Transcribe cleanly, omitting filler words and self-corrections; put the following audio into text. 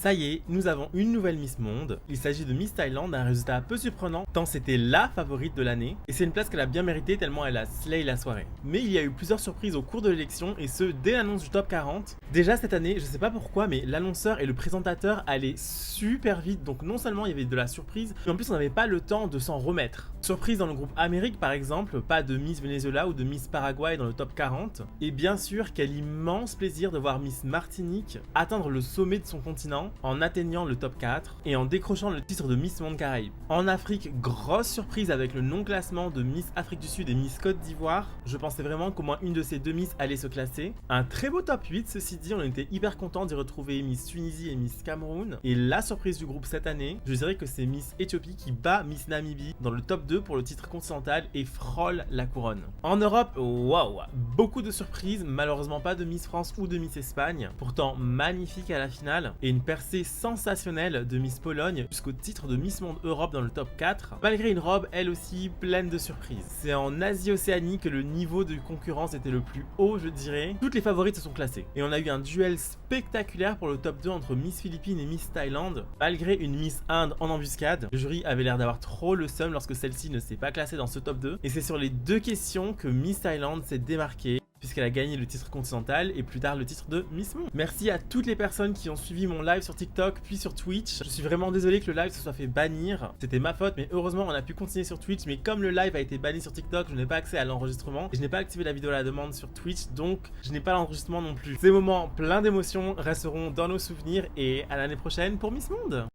Ça y est, nous avons une nouvelle Miss Monde. Il s'agit de Miss Thaïlande, un résultat peu surprenant tant c'était la favorite de l'année. Et c'est une place qu'elle a bien méritée tellement elle a slay la soirée. Mais il y a eu plusieurs surprises au cours de l'élection et ce dès l'annonce du top 40. Déjà cette année, je sais pas pourquoi, mais l'annonceur et le présentateur allaient super vite. Donc non seulement il y avait de la surprise, mais en plus on n'avait pas le temps de s'en remettre. Surprise dans le groupe Amérique par exemple, pas de Miss Venezuela ou de Miss Paraguay dans le top 40. Et bien sûr quel immense plaisir de voir Miss Martinique atteindre le sommet de son continent en atteignant le top 4 et en décrochant le titre de Miss Monde Caraïbes. En Afrique, grosse surprise avec le non-classement de Miss Afrique du Sud et Miss Côte d'Ivoire. Je pensais vraiment qu'au moins une de ces deux Miss allait se classer. Un très beau top 8, ceci dit, on était hyper content d'y retrouver Miss Tunisie et Miss Cameroun. Et la surprise du groupe cette année, je dirais que c'est Miss Éthiopie qui bat Miss Namibie dans le top 2 pour le titre continental et frôle la couronne. En Europe, waouh, beaucoup de surprises, malheureusement pas de Miss France ou de Miss Espagne, pourtant magnifique à la finale, et une percée sensationnelle de Miss Pologne jusqu'au titre de Miss Monde Europe dans le top 4, malgré une robe elle aussi pleine de surprises. C'est en Asie-Océanie que le niveau de concurrence était le plus haut, je dirais. Toutes les favorites se sont classées, et on a eu un duel spectaculaire pour le top 2 entre Miss Philippines et Miss Thaïlande, malgré une Miss Inde en embuscade. Le jury avait l'air d'avoir trop le seum lorsque celle-ci ne s'est pas classée dans ce top 2, et c'est sur les deux questions que Miss Thaïlande s'est démarquée, puisqu'elle a gagné le titre continental et plus tard le titre de Miss Monde. Merci à toutes les personnes qui ont suivi mon live sur TikTok puis sur Twitch. Je suis vraiment désolé que le live se soit fait bannir. C'était ma faute, mais heureusement on a pu continuer sur Twitch. Mais comme le live a été banni sur TikTok, je n'ai pas accès à l'enregistrement et je n'ai pas activé la vidéo à la demande sur Twitch, donc je n'ai pas l'enregistrement non plus. Ces moments pleins d'émotions resteront dans nos souvenirs et à l'année prochaine pour Miss Monde.